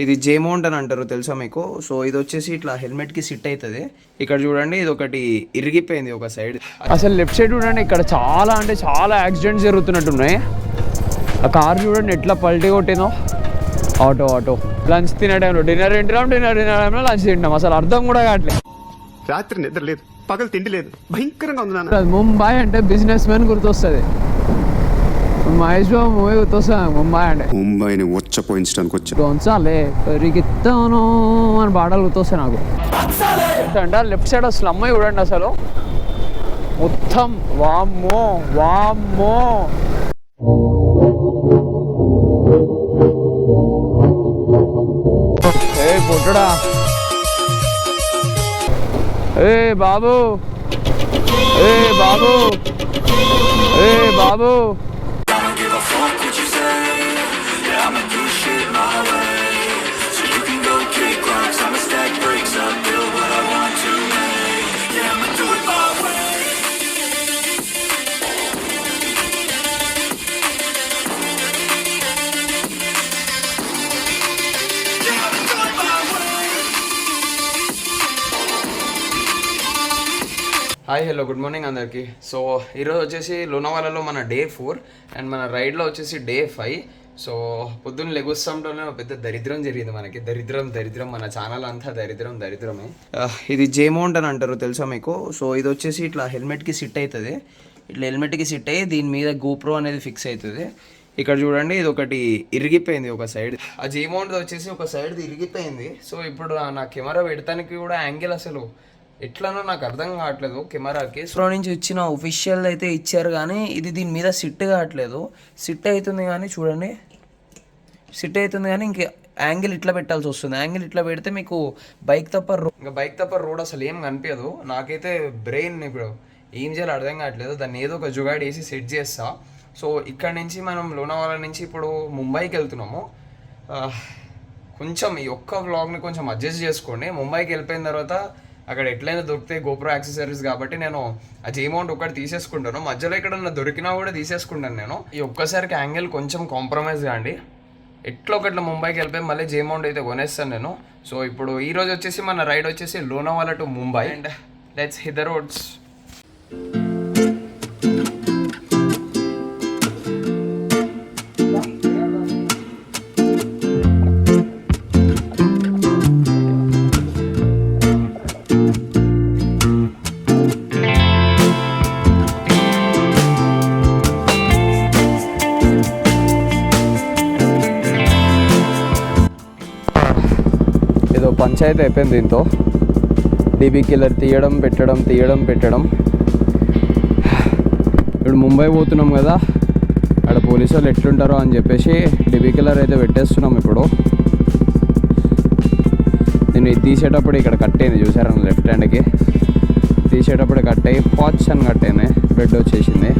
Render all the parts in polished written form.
ఇది జే మౌంట్ అని అంటారు తెలుసా మీకు. సో ఇది వచ్చేసి ఇట్లా హెల్మెట్కి సిట్ అవుతుంది. ఇక్కడ చూడండి ఇది ఒకటి ఇరిగిపోయింది ఒక సైడ్. అసలు లెఫ్ట్ సైడ్ చూడండి, ఇక్కడ చాలా అంటే చాలా యాక్సిడెంట్స్ జరుగుతున్నట్టున్నాయి. ఆ కార్ చూడండి ఎట్లా పల్టీ కొట్టిందో. ఆటో లంచ్ తినే టైంలో డిన్నర్ టైంలో లంచ్ తింటాం. అసలు అర్థం కూడా కావట్లేదు. రాత్రి నిద్ర లేదు, పగలు తిండి లేదు, భయంకరంగా ఉంది. ముంబై అంటే బిజినెస్ మ్యాన్ గుర్తొస్తుంది. మహేష్ బాబు మూవీ గుర్తొస్తుంది ముంబై అంటే. ముంబైని వచ్చపోయించడానికి వచ్చా గొంచాలే పెరిగిస్తాను అని పాటలు గుర్తొస్తాయి నాకు. అంటే లెఫ్ట్ సైడ్ అసలు అమ్మాయి చూడండి, అసలు మొత్తం వామ్మో వామ్మో. ఏ పుట్టడా, ఏ బాబు, ఏ బాబు, ఏ బాబు. హాయ్ హలో గుడ్ మార్నింగ్ అందరికీ. సో ఈరోజు వచ్చేసి లోనావాలలో మన డే 4 అండ్ మన రైడ్లో వచ్చేసి డే 5. సో పొద్దున్న లెగుస్తాంలోనే పెద్ద దరిద్రం జరిగింది మనకి. దరిద్రం మన ఛానల్ అంతా దరిద్రమే. ఇది జే మౌంట్ అని అంటారు తెలుసా మీకు. సో ఇది వచ్చేసి ఇట్లా హెల్మెట్కి సిట్ అవుతుంది. ఇట్లా హెల్మెట్కి సిట్ అయ్యి దీని మీద గోప్రో అనేది ఫిక్స్ అవుతుంది. ఇక్కడ చూడండి ఇది ఒకటి ఇరిగిపోయింది ఒక సైడ్. ఆ జే మౌంట్ వచ్చేసి ఒక సైడ్ ఇరిగిపోయింది. సో ఇప్పుడు నా కెమెరా పెడతానికి కూడా యాంగిల్ అసలు ఎట్లానో నాకు అర్థం కావట్లేదు. కెమెరాకి సో నుంచి ఇచ్చిన ఒఫిషియల్ అయితే ఇచ్చారు, కానీ ఇది దీని మీద సిట్ కావట్లేదు. సిట్ అవుతుంది కానీ చూడండి, సిట్ అవుతుంది కానీ ఇంక యాంగిల్ ఇట్లా పెట్టాల్సి వస్తుంది. యాంగిల్ ఇట్లా పెడితే మీకు బైక్ తప్ప రోడ్ అసలు ఏం కనిపించదు. నాకైతే బ్రెయిన్ ఇప్పుడు ఏం చేయాలో అర్థం కావట్లేదు. దాన్ని ఏదో ఒక జుగాడి వేసి సెట్ చేస్తా. సో ఇక్కడ నుంచి మనం లోనావాలా నుంచి ఇప్పుడు ముంబైకి వెళ్తున్నాము. కొంచెం ఈ ఒక్క వ్లాగ్ని కొంచెం అడ్జస్ట్ చేసుకోండి. ముంబైకి వెళ్ళిపోయిన తర్వాత అక్కడ ఎట్లయినా దొరికితే గోప్రో యాక్సెసరీస్ కాబట్టి నేను ఆ జే మౌంట్ ఒకటి తీసేసుకుంటాను. మధ్యలో ఎక్కడన్నా దొరికినా కూడా తీసేసుకుంటాను నేను. ఈ ఒక్కసారికి యాంగిల్ కొంచెం కాంప్రమైజ్ కాండి. ఎట్లా ఒకట్లా ముంబైకి వెళ్ళిపోయి మళ్ళీ జే మౌంట్ అయితే కొనేస్తాను నేను. సో ఇప్పుడు ఈరోజు వచ్చేసి మన రైడ్ వచ్చేసి Lonavala to Mumbai and let's hit the roads. పంచాయతీ అయిపోయింది దీంతో. డీబీ కిల్లర్ తీయడం పెట్టడం. ఇప్పుడు ముంబై పోతున్నాం కదా, అక్కడ పోలీసు వాళ్ళు ఎట్లుంటారో అని చెప్పేసి డీబీ కిల్లర్ అయితే పెట్టేస్తున్నాం. ఇప్పుడు నేను ఇది తీసేటప్పుడు ఇక్కడ కట్టేది చూసారా, లెఫ్ట్ హ్యాండ్కి తీసేటప్పుడు కట్టయి పాచ్ అని కట్టేది, బెడ్ వచ్చేసింది.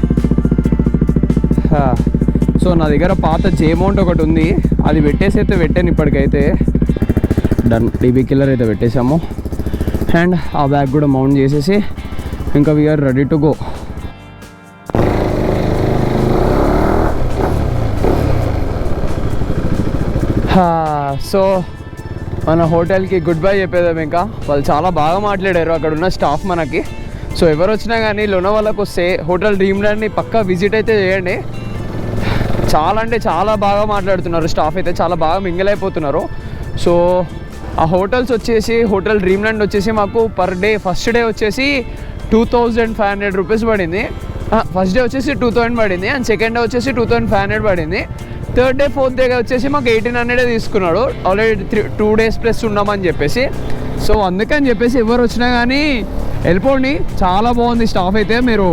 సో నా దగ్గర పాత జే మౌంట్ ఒకటి ఉంది, అది పెట్టేసి అయితే పెట్టాను. ఇప్పటికైతే డన్, డీబీ కిల్లర్ అయితే పెట్టేసాము. అండ్ ఆ బ్యాగ్ కూడా మౌంట్ చేసేసి ఇంకా we're ready to go. So మన హోటల్కి గుడ్ బై చెప్పేదాం. ఇంకా వాళ్ళు చాలా బాగా మాట్లాడారు అక్కడ ఉన్న స్టాఫ్ మనకి. సో ఎవరు వచ్చినా కానీ లోనావాలాకు వస్తే హోటల్ డ్రీమ్ ల్యాండ్ని పక్కా విజిట్ అయితే చేయండి. చాలా అంటే చాలా బాగా మాట్లాడుతున్నారు స్టాఫ్ అయితే, చాలా బాగా మింగిల్ అయిపోతున్నారు. సో ఆ హోటల్స్ వచ్చేసి హోటల్ డ్రీమ్ ల్యాండ్ వచ్చేసి మాకు పర్ డే ఫస్ట్ డే వచ్చేసి 2500 రూపీస్ పడింది. ఫస్ట్ డే వచ్చేసి 2000 పడింది అండ్ సెకండ్ డే వచ్చేసి 2500 పడింది. థర్డ్ డే ఫోర్త్ డే వచ్చేసి మాకు 1800 తీసుకున్నాడు. ఆల్రెడీ 2 days ప్లస్ ఉన్నామని చెప్పేసి. సో అందుకని చెప్పేసి ఎవరు వచ్చినా కానీ వెళ్ళిపోండి, చాలా బాగుంది స్టాఫ్ అయితే. మీరు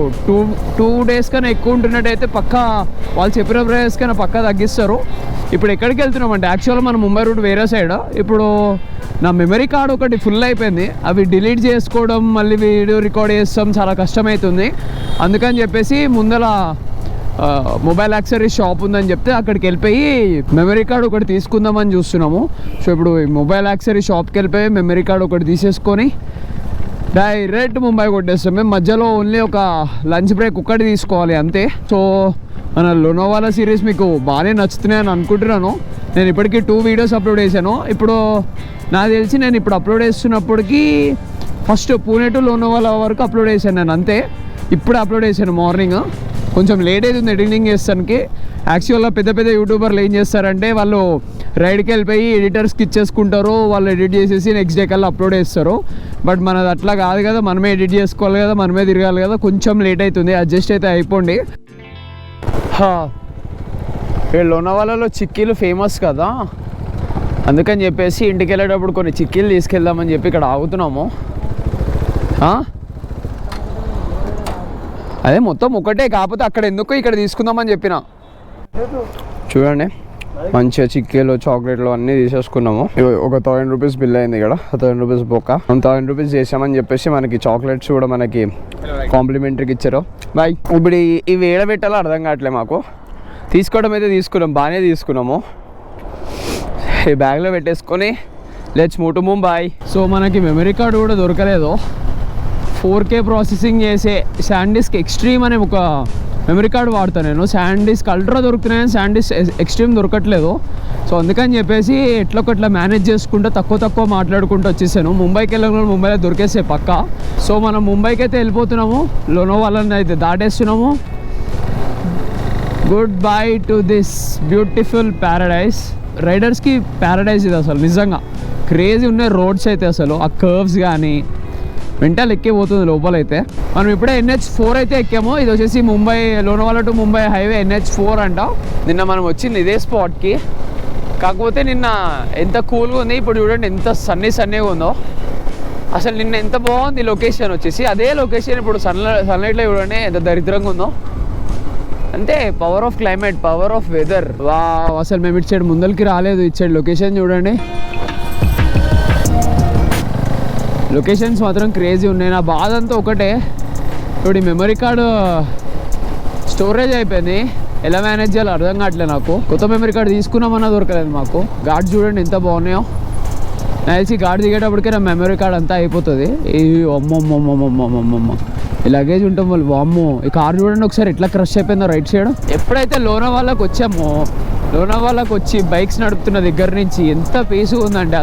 టూ డేస్ కన్నా ఎక్కువ ఉంటున్నట్టయితే పక్కా వాళ్ళు చెప్పిన ప్రైస్ కన్నా పక్కా తగ్గిస్తారు. ఇప్పుడు ఎక్కడికి వెళ్తున్నామంటే యాక్చువల్గా మన ముంబై రూట్ వేరే సైడ్. ఇప్పుడు నా మెమరీ కార్డ్ ఒకటి ఫుల్ అయిపోయింది, అవి డిలీట్ చేసుకోవడం మళ్ళీ వీడియో రికార్డ్ చేస్తాం చాలా కష్టమవుతుంది. అందుకని చెప్పేసి ముందర మొబైల్ యాక్సెసరీస్ షాప్ ఉందని చెప్తే అక్కడికి వెళ్ళిపోయి మెమరీ కార్డ్ ఒకటి తీసుకుందామని చూస్తున్నాము. సో ఇప్పుడు మొబైల్ యాక్సెసరీ షాప్కి వెళ్ళిపోయి మెమరీ కార్డ్ ఒకటి తీసేసుకొని డైరెక్ట్ ముంబై కొట్టేస్తాం. మేము మధ్యలో ఓన్లీ ఒక లంచ్ బ్రేక్ ఒక్కటి తీసుకోవాలి అంతే. సో మన లోనావాలా సిరీస్ మీకు బాగానే నచ్చుతున్నాయని అనుకుంటున్నాను. నేను ఇప్పటికీ 2 వీడియోస్ అప్లోడ్ చేశాను. ఇప్పుడు నాకు తెలిసి నేను ఇప్పుడు అప్లోడ్ చేస్తున్నప్పటికీ ఫస్ట్ పూణే టు లోనావాలా వరకు అప్లోడ్ చేశాను నేను, అంతే. ఇప్పుడు అప్లోడ్ చేశాను మార్నింగ్. కొంచెం లేట్ అవుతుంది ఎడిటింగ్ చేస్తానికి. యాక్చువల్గా పెద్ద పెద్ద యూట్యూబర్లు ఏం చేస్తారంటే వాళ్ళు రైడ్కి వెళ్ళిపోయి ఎడిటర్స్కి ఇచ్చేసుకుంటారు, వాళ్ళు ఎడిట్ చేసేసి నెక్స్ట్ డే కల్లా అప్లోడ్ చేస్తారు. బట్ మనది అట్లా కాదు కదా, మనమే ఎడిట్ చేసుకోవాలి కదా, మనమే తిరగాలి కదా, కొంచెం లేట్ అవుతుంది. అడ్జస్ట్ అయితే అయిపోండి. లోనావాలాలో చిక్కీలు ఫేమస్ కదా, అందుకని చెప్పేసి ఇంటికి వెళ్ళేటప్పుడు కొన్ని చిక్కీలు తీసుకెళ్దామని చెప్పి ఇక్కడ ఆగుతున్నాము. అదే మొత్తం ఒకటే, కాకపోతే అక్కడ ఎందుకు ఇక్కడ తీసుకుందామని చెప్పిన. చూడండి మంచిగా చిక్కీలు చాక్లెట్లు అన్నీ తీసేసుకున్నాము. ఒక 1000 రూపీస్ బిల్ అయింది ఇక్కడ, 1000 రూపీస్ బొక్క. 1000 రూపీస్ చేసామని చెప్పేసి మనకి చాక్లెట్స్ కూడా మనకి కాంప్లిమెంటరీకి ఇచ్చారు. బాయ్. ఇప్పుడు ఇవి ఏడబెట్టాలో అర్థం కావట్లే మాకు. తీసుకోవడం అయితే తీసుకున్నాం, బాగానే తీసుకున్నాము. ఈ బ్యాగ్లో పెట్టేసుకొని let's move to Mumbai. So మనకి మెమరీ కార్డు కూడా దొరకలేదు. 4K ప్రాసెసింగ్ చేసే శాండిస్క్ ఎక్స్ట్రీమ్ అనే ఒక మెమరీ కార్డు వాడతాను నేను. శాండిస్క్ అల్ట్రా దొరుకుతున్నాయి, శాండిస్క్ ఎక్స్ట్రీమ్ దొరకట్లేదు. సో అందుకని చెప్పేసి ఎట్లా మేనేజ్ చేసుకుంటూ తక్కువ మాట్లాడుకుంటూ వచ్చేసాను. ముంబైకి వెళ్ళిన ముంబైలో దొరికేసే పక్క. సో మనం ముంబైకి అయితే వెళ్ళిపోతున్నాము, లోనావాలాని అయితే దాటేస్తున్నాము. Goodbye to this beautiful paradise. రైడర్స్కి ప్యారడైజ్ ఇది అసలు, నిజంగా క్రేజీ ఉన్నాయి రోడ్స్ అయితే. అసలు ఆ కర్వ్స్ కానీ వెంటనే ఎక్కిపోతుంది లోపలైతే. మనం ఇప్పుడే NH4 అయితే ఎక్కాము. ఇది వచ్చేసి Mumbai, Lonavala to Mumbai highway NH4 అంట. నిన్న మనం వచ్చింది ఇదే స్పాట్కి, కాకపోతే నిన్న ఎంత కూల్గా ఉంది, ఇప్పుడు చూడండి ఎంత సన్నీగా ఉందో. అసలు నిన్న ఎంత బాగుంది లొకేషన్ వచ్చేసి, అదే లొకేషన్ ఇప్పుడు సన్లైట్లో చూడండి ఎంత దరిద్రంగా ఉందో. అంతే, power of climate, power of weather. వా, అసలు మేము ఇటు సైడ్ ముందరికి రాలేదు. ఇటు సైడ్ లొకేషన్ చూడండి, లొకేషన్స్ మాత్రం క్రేజీ ఉన్నాయి. నా బాధ అంతా ఒకటే, ఇప్పుడు ఈ మెమరీ కార్డు స్టోరేజ్ అయిపోయింది, ఎలా మేనేజ్ చేయాలో అర్థం కావట్లేదు నాకు. కొత్త మెమరీ కార్డు తీసుకున్నామన్నా దొరకలేదు మాకు. గార్డ్ చూడండి ఎంత బాగున్నాయో. నాకు తెలిసి గార్డ్ దిగేటప్పటికే నా మెమరీ కార్డ్ అంతా అయిపోతుంది. ఈ అమ్మమ్మమ్మమ్మమ్మమ్మమ్మ ఈ లగేజ్ ఉంటాం వాళ్ళు, వామ్మో. ఈ కార్ చూడండి ఒకసారి ఎట్లా క్రష్ అయిపోయిందో రైట్ సైడ్. ఎప్పుడైతే లోనావాలాకి వచ్చామో, లోనావాలాకి వచ్చి బైక్స్ నడుపుతున్న దగ్గర నుంచి ఎంత పేసుగా ఉందంటే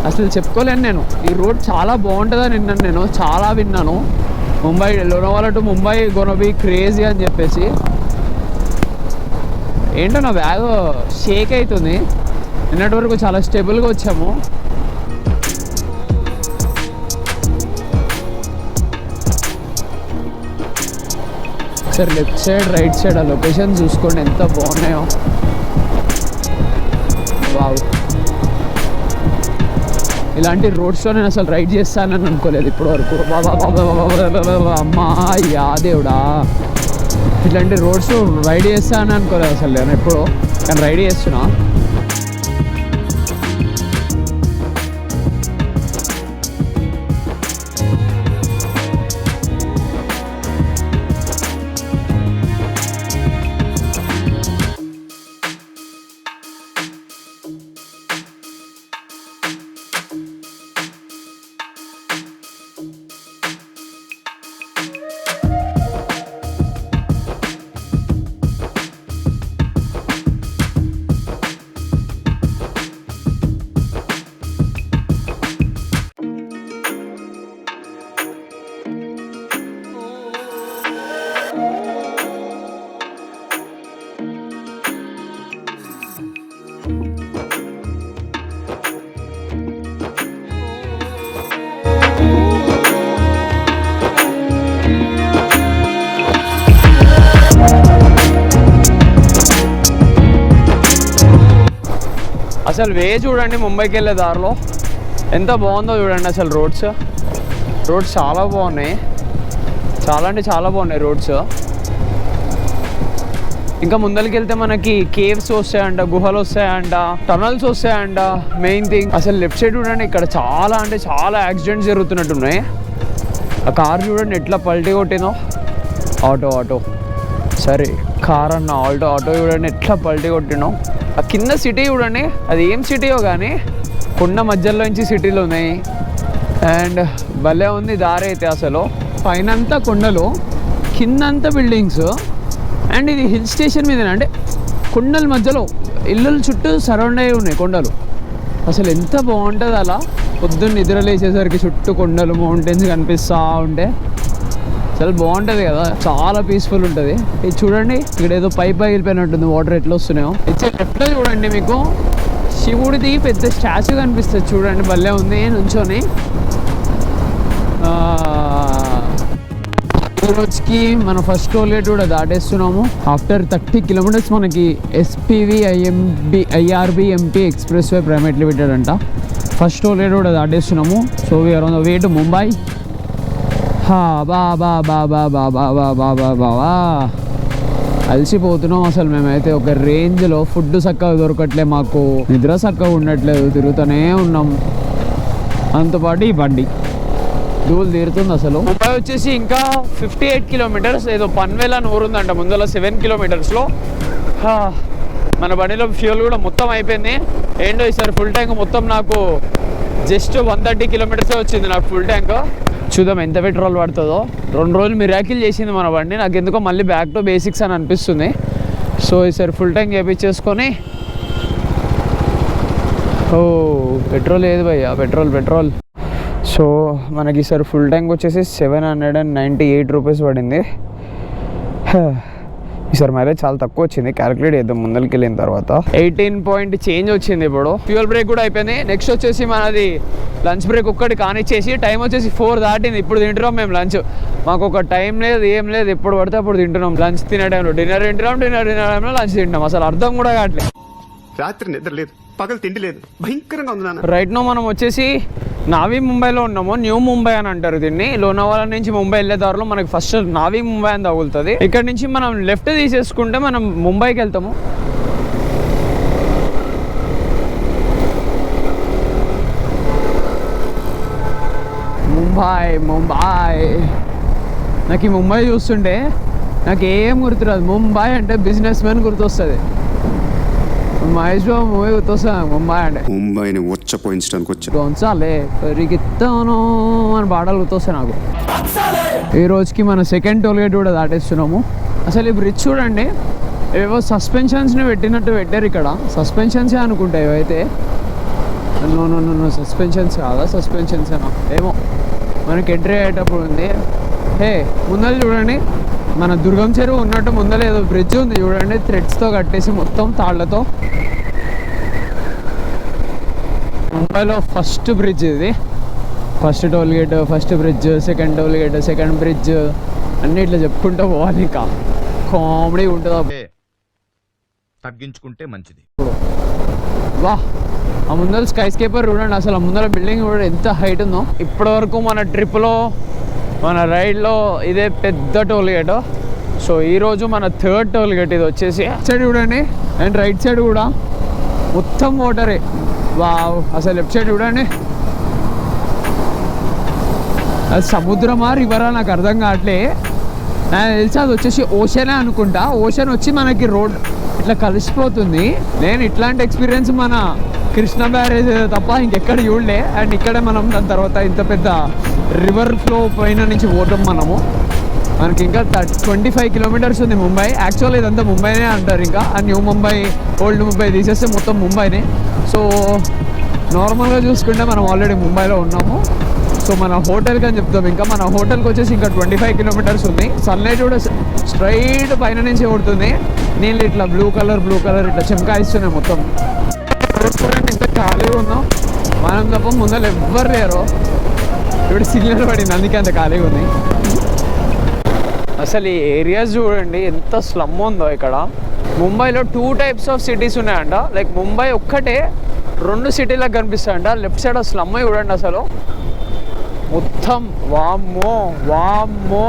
అసలు చెప్పుకోలేను నేను. ఈ రోడ్ చాలా బాగుంటుందని విన్నాను, నేను చాలా విన్నాను. Mumbai, Lonavala to Mumbai gonna be crazy అని చెప్పేసి. ఏంటో నా బ్యాగ్ షేక్ అవుతుంది. నిన్నటి వరకు చాలా స్టేబుల్గా వచ్చాము. సరే లెఫ్ట్ సైడ్ రైట్ సైడ్ ఆ లొకేషన్ చూసుకోండి ఎంత బాగున్నాయో. వావ్, ఇలాంటి రోడ్స్లో నేను అసలు రైడ్ చేస్తానని అనుకోలేదు ఇప్పటివరకు. అమ్మా యా దేవుడా, ఇట్లాంటి రోడ్స్ రైడ్ చేస్తానని అనుకోలేదు అసలు నేను ఎప్పుడో, కానీ రైడ్ చేస్తున్నా. అసలు వే చూడండి, ముంబైకి వెళ్ళే దారిలో ఎంత బాగుందో చూడండి. అసలు రోడ్స్ చాలా బాగున్నాయి, చాలా అంటే చాలా బాగున్నాయి రోడ్స్. ఇంకా ముందరికి వెళ్తే మనకి కేవ్స్ వస్తాయంట, గుహలు వస్తాయంట, టనల్స్ వస్తాయంట. మెయిన్ థింగ్ అసలు లెఫ్ట్ సైడ్ చూడండి, ఇక్కడ చాలా అంటే చాలా యాక్సిడెంట్స్ జరుగుతున్నట్టున్నాయి. ఆ కార్ చూడండి ఎట్లా పల్టీ కొట్టిందో. ఆటో సరే, కార్ అన్న ఆటో చూడండి ఎట్లా పల్టీ కొట్టినో. ఆ కింద సిటీ చూడండి, అది ఏం సిటీయో కానీ కొండ మధ్యలో నుంచి సిటీలు ఉన్నాయి. అండ్ భలే ఉంది దారి అయితే. అసలు పైన అంతా కొండలు, కిందంతా బిల్డింగ్స్. అండ్ ఇది హిల్ స్టేషన్ మీద, అంటే కొండల మధ్యలో ఇల్లుల చుట్టూ సరౌండ్ అయి ఉన్నాయి కొండలు. అసలు ఎంత బాగుంటుంది అలా పొద్దున్న నిద్ర లేచేసరికి చుట్టూ కొండలు మౌంటైన్స్ కనిపిస్తూ ఉంటే అసలు బాగుంటుంది కదా, చాలా పీస్ఫుల్ ఉంటుంది. ఇది చూడండి, ఇక్కడ ఏదో పైప్ పగిలిపోయినట్టుంది, వాటర్ ఎట్లా వస్తున్నాయో. ఇచ్చే లెఫ్ట్లో చూడండి మీకు శివుడిది పెద్ద స్టాచ్యూ కనిపిస్తుంది చూడండి, భలే ఉంది నుంచొని. ఈ రోజుకి మన ఫస్ట్ టోల్గేట్ కూడా దాటేస్తున్నాము. ఆఫ్టర్ 30 కిలోమీటర్స్ మనకి SPV IRB MP expressway private limited అంట. ఫస్ట్ టోల్గేట్ కూడా దాటేస్తున్నాము. So we're on the way to Mumbai. బాబా అలసిపోతున్నాం అసలు మేమైతే. ఒక రేంజ్లో ఫుడ్ చక్కగా దొరకట్లే, మాకు నిద్ర చక్కగా ఉండట్లేదు, తిరుగుతూనే ఉన్నాం. అంతపాటు ఈ బండి దూలు తీరుతుంది అసలు. ముంబై వచ్చేసి ఇంకా 58 కిలోమీటర్స్, ఏదో పన్వేల్ అని ఊరుందంట ముందర 7 కిలోమీటర్స్లో. మన బండిలో ఫ్యూల్ కూడా మొత్తం అయిపోయింది. ఏంటో ఈసారి ఫుల్ ట్యాంక్ మొత్తం నాకు జస్ట్ 130 కిలోమీటర్సే వచ్చింది నాకు ఫుల్ ట్యాంక్. చూద్దాం ఎంత పెట్రోల్ పడుతుందో. 2 రోజులు మిరాకిల్ చేసింది మన బండి, నాకు ఎందుకో మళ్ళీ బ్యాక్ టు బేసిక్స్ అని అనిపిస్తుంది. సో ఈసారి ఫుల్ ట్యాంక్ చేయించేసుకొని. ఓ పెట్రోల్ ఏది భయ్యా, పెట్రోల్. సో మనకి ఈసారి ఫుల్ ట్యాంక్ వచ్చేసి 798 రూపీస్ పడింది. ఈసారి మైలేజ్ చాలా తక్కువ వచ్చింది, క్యాలిక్యులేట్ చేద్దాం ముందరికి వెళ్ళిన తర్వాత. 18 పాయింట్ చేంజ్ వచ్చింది. ఇప్పుడు ఫ్యూయల్ బ్రేక్ కూడా అయిపోయింది. నెక్స్ట్ వచ్చేసి మనది లంచ్ బ్రేక్ ఒక్కటి కానిచ్చేసి, టైం వచ్చేసి 4 దాటింది. ఇప్పుడు తింటున్నాం మేము లంచ్. మాకు ఒక టైం లేదు, ఏం లేదు, ఎప్పుడు పడితే అప్పుడు తింటున్నాం. లంచ్ తినే టైంలో డిన్నర్ తింటున్నాం, డిన్నర్ టైంలో లంచ్ తింటాం. అసలు అర్థం కూడా కావట్లేదు. రాత్రి నిద్ర లేదు, పగలు తిండి లేదు, భయంకరంగా ఉంది నాన్న. రైట్ నో మనం వచ్చేసి నావీ ముంబైలో ఉన్నాము. న్యూ ముంబై అని అంటారు దీన్ని. లోనావాలా నుంచి ముంబై వెళ్ళే దారిలో మనకి ఫస్ట్ నావీ ముంబై అని తగులుతుంది. ఇక్కడ నుంచి మనం లెఫ్ట్ తీసేసుకుంటే మనం ముంబైకి వెళ్తాము. ముంబై నాకు ఈ ముంబై చూస్తుంటే నాకు ఏం గుర్తురాదు. ముంబై అంటే బిజినెస్ మ్యాన్ గుర్తొస్తుంది. మహేష్ బాబు మూవీ గుర్తొస్తుంది ముంబై అంటే. ముంబైని ఉచ్చపోయించడానికి వచ్చా గొంచాలే పెరిగిస్తాను అని పాటలు గుర్తొస్తాయి నాకు. ఈ రోజుకి మన సెకండ్ టోల్గేట్ కూడా దాటేస్తున్నాము. అసలు ఈ బ్రిడ్జ్ చూడండి, ఏవో సస్పెన్షన్స్ని పెట్టినట్టు పెట్టారు ఇక్కడ. సస్పెన్షన్సే అనుకుంటా ఇవైతే. నో సస్పెన్షన్స్ కాదా, సస్పెన్షన్స్ ఏమో ఏమో. మనకి ఎంట్రీ అయ్యేటప్పుడు ఉంది. హే ముందర చూడండి, మన దుర్గం చెరువు ఉన్నట్టు ముందర ఏదో బ్రిడ్జ్ ఉంది చూడండి, థ్రెడ్స్తో కట్టేసి మొత్తం తాళ్లతో. ముంబైలో ఫస్ట్ బ్రిడ్జ్ ఇది. First tollgate, first bridge, second tollgate, second bridge అన్నీ ఇట్లా చెప్పుకుంటూ పోవాలి. ఇంకా కామెడీ ఉంటుంది. తగ్గించుకుంటే మంచిది. వా ఆ ముందర స్కై స్కేపర్ చూడండి, అసలు ఆ ముందర బిల్డింగ్ కూడా ఎంత హైట్ ఉందో. ఇప్పటివరకు మన ట్రిప్లో, మన రైడ్లో ఇదే పెద్ద టోల్గేట్. సో ఈరోజు మన థర్డ్ టోల్గేట్ ఇది వచ్చేసి. సైడ్ చూడండి అండ్ రైట్ సైడ్ కూడా మొత్తం వాటరే. వావ్, అసలు లెఫ్ట్ సైడ్ చూడండి, అది సముద్రమా రివరా నాకు అర్థం కావట్లే. నాకు తెలిసి అది వచ్చేసి ఓషనే అనుకుంటా. ఓషన్ వచ్చి మనకి రోడ్ ఇట్లా కలిసిపోతుంది. నేను ఇట్లాంటి ఎక్స్పీరియన్స్ మన కృష్ణ బ్యారేజ్ తప్ప ఇంకెక్కడ చూడలే. అండ్ ఇక్కడే మనం దాని తర్వాత ఇంత పెద్ద రివర్ ఫ్లో పైన నుంచి పోతాం మనము. మనకి ఇంకా 25 కిలోమీటర్స్ ఉంది ముంబై. యాక్చువల్ ఇదంతా ముంబైనే అంటారు. ఇంకా ఆ న్యూ ముంబై, ఓల్డ్ ముంబై తీసేస్తే మొత్తం ముంబైనే. సో నార్మల్గా చూసుకుంటే మనం ఆల్రెడీ ముంబైలో ఉన్నాము. సో మన హోటల్కి అని చెప్తాం. ఇంకా మన హోటల్కి వచ్చేసి ఇంకా 25 కిలోమీటర్స్ ఉంది. సన్లైట్ కూడా స్ట్రైట్ పైన నుంచి కొడుతుంది. నీళ్ళు ఇట్లా బ్లూ కలర్ ఇట్లా చెమకాయిస్తున్నాయి మొత్తం. చూడండి ఇంత ఖాళీగా ఉందాం, మనం తప్ప ముందర ఎవ్వరు లేరు. ఇప్పుడు సిగ్నల్ పడింది, అందుకే అంత ఖాళీగా ఉంది. అసలు ఈ ఏరియాస్ చూడండి ఎంత స్లమ్ ఉందో ఇక్కడ. ముంబైలో 2 టైప్స్ ఆఫ్ సిటీస్ ఉన్నాయంట. లైక్ ముంబై ఒక్కటే 2 సిటీలకు కనిపిస్తాయంట. లెఫ్ట్ సైడ్ స్లమ్ చూడండి అసలు మొత్తం. వామ్మో వామ్మో,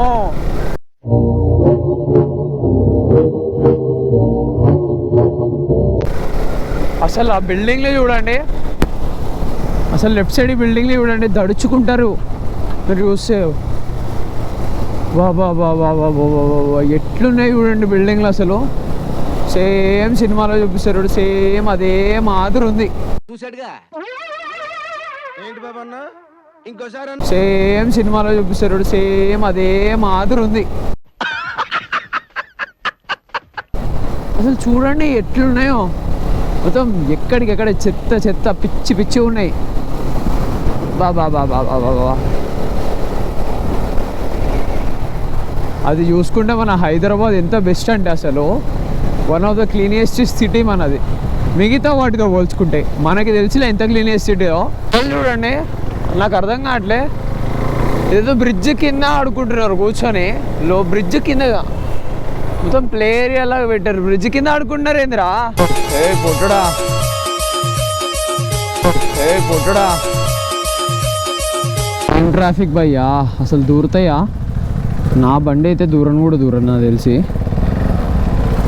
అసలు ఆ బిల్డింగ్లు చూడండి, అసలు లెఫ్ట్ సైడ్ బిల్డింగ్లు చూడండి, దడుచుకుంటారు మీరు చూస్తే. బాబా ఎట్లున్నాయి చూడండి బిల్డింగ్లు. అసలు సేమ్ సినిమాలో చూపిస్తారు, సేమ్ అదే మాదిరి ఉంది. సేమ్ సినిమాలో చూపిస్తారు, సేమ్ అదే మాదిరి ఉంది. అసలు చూడండి ఎట్లున్నాయో. మొత్తం ఎక్కడికెక్కడ చెత్త చెత్త పిచ్చి పిచ్చి ఉన్నాయి. బాబా బాబా బాబా బాబా అది చూసుకుంటే మన హైదరాబాద్ ఎంత బెస్ట్ అంటే అసలు వన్ ఆఫ్ ద క్లీనియెస్ట్ సిటీ మనది. మిగతా వాటితో పోల్చుకుంటే మనకి తెలిసిన ఎంత క్లీనియెస్ట్ సిటీయో చూడండి. నాకు అర్థం కావట్లే, ఏదో బ్రిడ్జ్ కింద ఆడుకుంటున్నారు కూర్చొని. బ్రిడ్జ్ కింద మొత్తం ప్లే ఏరియా లాగా పెట్టారు, బ్రిడ్జ్ కింద ఆడుకుంటున్నారు ఏందిరా. ఏ పొట్టుడా ట్రాఫిక్ భయ్యా అసలు దూరుతాయా? నా బండి అయితే దూరం కూడా దూరం నాకు తెలిసి.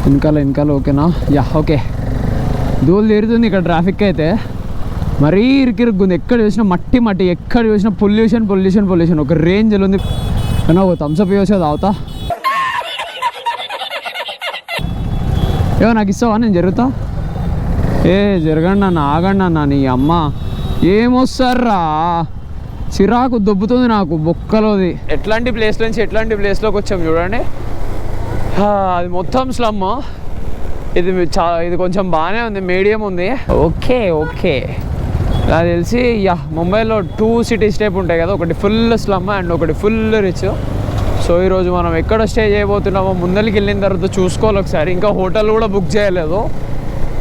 వెనకాల ఓకేనా? Yeah okay. దూరం తీరుతుంది ఇక్కడ ట్రాఫిక్ అయితే. మరీ ఇరుకిరుగ్గుంది, ఎక్కడ చూసినా మట్టి, ఎక్కడ చూసినా పొల్యూషన్ ఒక రేంజ్లో ఉంది. కానీ ఒక థమ్స్అప్ ఇవ్వచ్చు తాగుతా. ఏమో నాకు ఇస్తావా? నేను జరుగుతా. జరగండి అన్న, ఆగండి అన్న. నీ అమ్మ ఏమొస్తారా, చిరాకు దొబ్బుతుంది నాకు బొక్కలోది. ఎట్లాంటి ప్లేస్ నుంచి ఎట్లాంటి ప్లేస్లోకి వచ్చాం చూడండి. అది మొత్తం స్లమ్. ఇది కొంచెం బాగానే ఉంది, మీడియం ఉంది. ఓకే నాకు తెలిసి ముంబైలో 2 సిటీస్ టైప్ ఉంటాయి కదా, ఒకటి ఫుల్ స్లమ్ అండ్ ఒకటి ఫుల్ రిచ్. సో ఈరోజు మనం ఎక్కడ స్టే చేయబోతున్నామో ముందరికి వెళ్ళిన తర్వాత చూసుకోవాలి ఒకసారి. ఇంకా హోటల్ కూడా బుక్ చేయలేదు.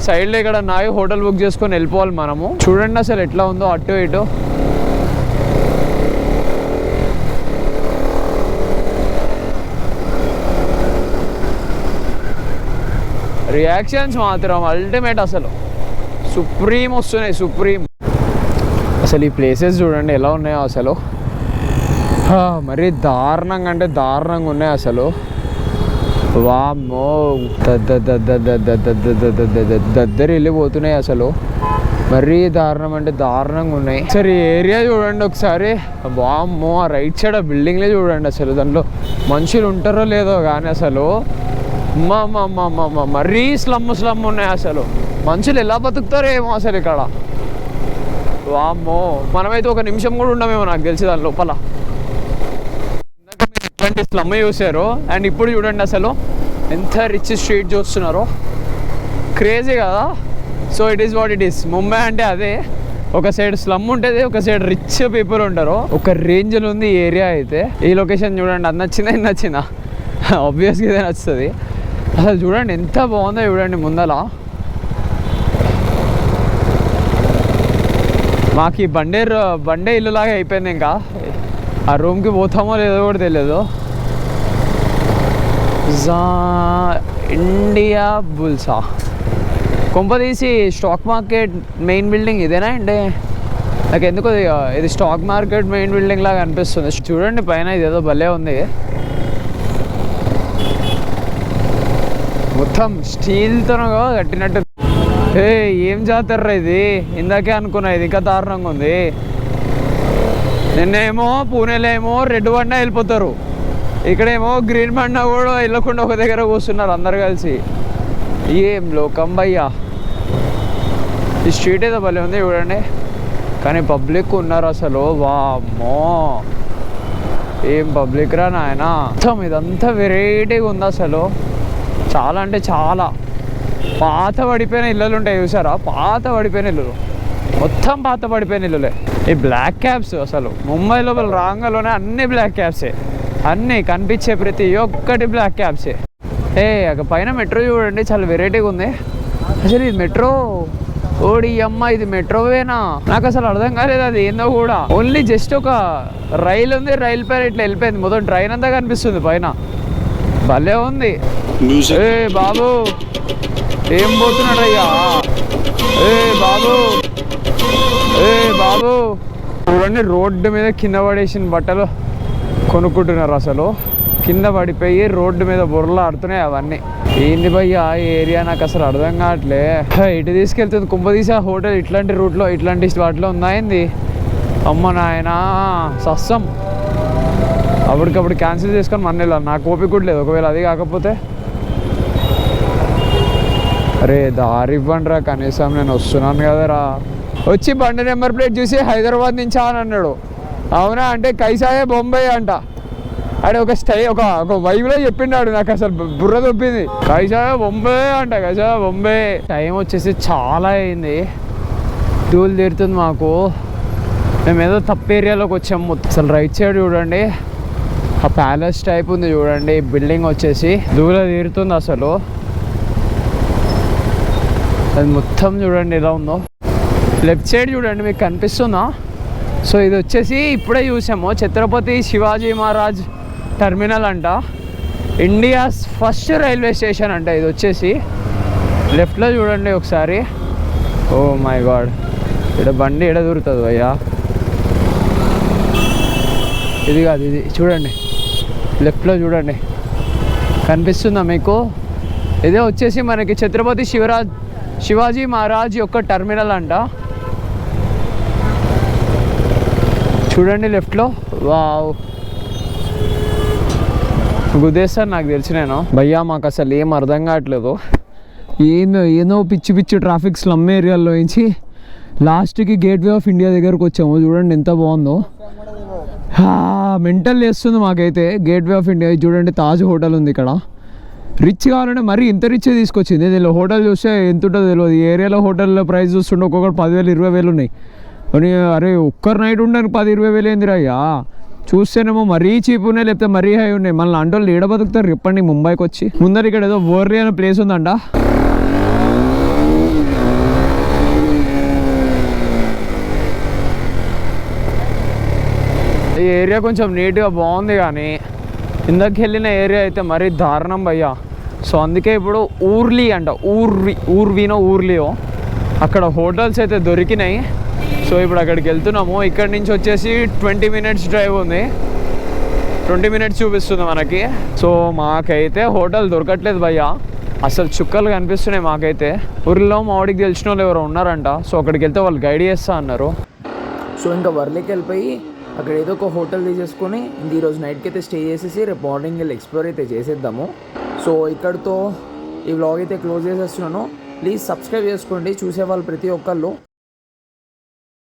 సైడ్లో ఇక్కడ నాయి హోటల్ బుక్ చేసుకొని వెళ్ళిపోవాలి మనము. చూడండి అసలు ఎట్లా ఉందో అటు ఇటు. రియాక్షన్స్ మాత్రం అల్టిమేట్, అసలు సుప్రీం వస్తున్నాయి, సుప్రీం. అసలు ఈ ప్లేసెస్ చూడండి ఎలా ఉన్నాయో అసలు. మరీ దారుణంగా అంటే దారుణంగా ఉన్నాయి అసలు. వామ్మో దద్దరి వెళ్ళిపోతున్నాయి అసలు. మరీ దారుణం అంటే దారుణంగా ఉన్నాయి. సరే ఏరియా చూడండి ఒకసారి. వామ్మో ఆ రైట్ సైడ్ ఆ బిల్డింగ్లే చూడండి అసలు. దాంట్లో మనుషులు ఉంటారో లేదో కానీ అసలు మరీ స్లమ్ ఉన్నాయి అసలు. మనుషులు ఎలా బతుకుతారో ఏమో అసలు ఇక్కడ. వామ్మో మనమైతే ఒక నిమిషం కూడా ఉండమేమో నాకు తెలిసి దాని లోపల. ఇట్లాంటి స్లమ్ చూసారు అండ్ ఇప్పుడు చూడండి అసలు ఎంత రిచ్ స్ట్రీట్ చూస్తున్నారో. క్రేజీ కదా. So it is what it is. Mumbai అంటే అదే, ఒక సైడ్ స్లమ్ ఉంటుంది, ఒక సైడ్ రిచ్ పీపుల్ ఉంటారు. ఒక రేంజ్లో ఉంది ఈ ఏరియా అయితే. ఈ లొకేషన్ చూడండి, అది నచ్చిందా ఇది నచ్చిందా? ఆబ్వియస్గా ఇదే నచ్చుతుంది. అసలు చూడండి ఎంత బాగుందో చూడండి ముందల. మాకు ఈ బండే ఇల్లులాగా అయిపోయింది. ఇంకా ఆ రూమ్కి పోతామో లేదో కూడా తెలియదు. ఇండియా బుల్సా కొంపదీసి స్టాక్ మార్కెట్ మెయిన్ బిల్డింగ్ ఇదేనా అండి? నాకు ఎందుకో ఇది స్టాక్ మార్కెట్ మెయిన్ బిల్డింగ్ లాగా అనిపిస్తుంది. చూడండి పైన ఇదేదో భలే ఉంది, మొత్తం స్టీల్తో కట్టినట్టు. ఏం జాతర ఇది? ఇందాకే అనుకున్నా ఇది ఇంకా దారుణంగా ఉంది. నిన్నేమో పూణేలో ఏమో రెడ్ బండ వెళ్ళిపోతారు, ఇక్కడేమో గ్రీన్ బండ కూడా వెళ్ళకుండా ఒక దగ్గర కూర్చున్నారు అందరు కలిసి. ఏం లోకం భయ్యా. ఈ స్ట్రీట్ ఏదో భలే ఉంది చూడండి, కానీ పబ్లిక్ ఉన్నారు అసలు. వామ్మో ఏం పబ్లిక్ రా నాయన. మొత్తం ఇదంతా వెరైటీగా ఉంది అసలు. చాలా అంటే చాలా పాత పడిపోయిన ఇళ్ళు ఉంటాయి చూసారా, పాత పడిపోయిన ఇల్లులు, మొత్తం పాత పడిపోయిన ఇల్లులే. ఈ బ్లాక్ క్యాబ్స్ అసలు ముంబై లోపల రాంగలోనే అన్ని బ్లాక్ క్యాబ్సే, అన్నీ కనిపించే ప్రతి ఒక్కటి బ్లాక్ క్యాబ్సే. అక్కడ పైన మెట్రో చూడండి, చాలా వెరైటీగా ఉంది అసలు. ఇది మెట్రో ఓడి అమ్మ, ఇది మెట్రోవేనా? నాకు అసలు అర్థం కాలేదు అది ఏందో కూడా. ఓన్లీ జస్ట్ ఒక రైలు ఉంది, రైలు పైన ఇట్లా వెళ్ళిపోయింది, మొత్తం ట్రైన్ అంతా కనిపిస్తుంది పైన. భలే ఉంది. బాబు ఏం పోతున్నాడు అయ్యా? బాబు బాబు చూడండి, రోడ్డు మీద కింద పడేసిన బట్టలు కొనుక్కుంటున్నారు అసలు. కింద పడిపోయి రోడ్డు మీద బుర్రలు ఆడుతున్నాయి అవన్నీ. ఏంది భయ్యా ఈ ఏరియా? నాకు అసలు అర్థం కావట్లే. ఇటు తీసుకెళ్తుంది కుంభదీసా హోటల్. ఇట్లాంటి రూట్లో ఇట్లాంటి వాటిలో ఉన్నాయింది. అమ్మ నాయనా సస్సం. అప్పటికప్పుడు క్యాన్సిల్ చేసుకొని మన వెళ్ళాలి. నాకు ఓపిక కూడా లేదు ఒకవేళ అది కాకపోతే. అరే దారి ఇవ్వండి రా కనీసం, నేను వస్తున్నాను కదరా. వచ్చి బండి నెంబర్ ప్లేట్ చూసి హైదరాబాద్ నుంచా అని అన్నాడు. అవునా అంటే కైసాయే బొంబాయి అంట. అడే ఒక వైబ్లో చెప్పిండాడు నాకు, అసలు బుర్ర దొప్పింది. కైసా బొంబే అంట, కైసా బొంబే. టైం వచ్చేసి చాలా అయింది, ధూళి తీరుతుంది మాకు. మేము ఏదో తప్పు ఏరియాలోకి వచ్చాము. అసలు రైట్ సైడ్ చూడండి, ఆ ప్యాలెస్ టైప్ ఉంది చూడండి, బిల్డింగ్ వచ్చేసి ధూళి తీరుతుంది అసలు. అది మొత్తం చూడండి ఎలా ఉందో. లెఫ్ట్ సైడ్ చూడండి, మీకు కనిపిస్తుందా? సో ఇది వచ్చేసి ఇప్పుడే చూసాము, ఛత్రపతి శివాజీ మహారాజ్ టెర్మినల్ అంట, ఇండియాస్ ఫస్ట్ రైల్వే స్టేషన్ అంట ఇది వచ్చేసి. లెఫ్ట్లో చూడండి ఒకసారి. ఓ మై గాడ్, ఇక్కడ బండి ఎడ దొరుకుతుంది భయ్యా. ఇది కాదు, ఇది చూడండి, లెఫ్ట్లో చూడండి, కనిపిస్తుందా మీకు? ఇదే వచ్చేసి మనకి ఛత్రపతి శివాజీ మహారాజ్ యొక్క టెర్మినల్ అంట. చూడండి లెఫ్ట్లో. వావ్, గుద్దేస్తాను నాకు తెలిసి నేను. భయ్యా మాకు అసలు ఏం అర్థం కావట్లేదు, ఏదో పిచ్చి పిచ్చి ట్రాఫిక్ స్లమ్ ఏరియాలో నుంచి లాస్ట్కి గేట్వే ఆఫ్ ఇండియా దగ్గరకు వచ్చాము. చూడండి ఎంత బాగుందో, మెంటల్ చేస్తుంది మాకైతే. గేట్వే ఆఫ్ ఇండియా చూడండి, తాజ్ హోటల్ ఉంది ఇక్కడ. రిచ్ కావాలంటే మరీ ఇంత రిచ్ తీసుకొచ్చింది. దీనిలో హోటల్ చూస్తే ఎంత ఉంటుందో తెలియదు. ఈ ఏరియాలో హోటల్లో ప్రైస్ చూస్తుంటే ఒక్కొక్కటి 10,000 20,000 ఉన్నాయి. అని అరే ఒక్కరు నైట్ ఉండడానికి 10-20 వేలు ఏందిరా అయ్యా. చూస్తేనేమో మరీ చీప్ ఉన్నాయి, లేకపోతే మరీ హై ఉన్నాయి. మళ్ళీ అంటోళ్ళు ఏడ బతుకుతారు చెప్పండి ముంబైకి వచ్చి. ముందర ఇక్కడ ఏదో వర్రీ అనే ప్లేస్ ఉందంట. ఈ ఏరియా కొంచెం నీట్గా బాగుంది, కానీ ఇందాక వెళ్ళిన ఏరియా అయితే మరీ దారుణం భయ్యా. సో అందుకే ఇప్పుడు ఊర్లీ అంట, ఊర్లియో అక్కడ హోటల్స్ అయితే దొరికినాయి. సో ఇప్పుడు అక్కడికి వెళ్తున్నాము. ఇక్కడ నుంచి వచ్చేసి 20 minutes డ్రైవ్ ఉంది, 20 minutes చూపిస్తుంది మనకి. సో మాకైతే హోటల్ దొరకట్లేదు భయ్యా, అసలు చుక్కలు కనిపిస్తున్నాయి మాకైతే. ఊరిలో మా వాడికి తెలిసిన వాళ్ళు ఎవరో ఉన్నారంట, సో అక్కడికి వెళ్తే వాళ్ళు గైడ్ చేస్తా అన్నారు. సో ఇంకా వర్లీకి వెళ్ళిపోయి అక్కడ ఏదో ఒక హోటల్ తీసేసుకొని ఇంక ఈరోజు నైట్కి అయితే స్టే చేసేసి రేపు మార్నింగ్ వెళ్ళి ఎక్స్ప్లోర్ అయితే చేసేద్దాము. సో ఇక్కడితో ఈ వ్లాగ్ అయితే క్లోజ్ చేసేస్తున్నాను. ప్లీజ్ సబ్స్క్రైబ్ చేసుకోండి చూసేవాళ్ళు ప్రతి ఒక్కళ్ళు.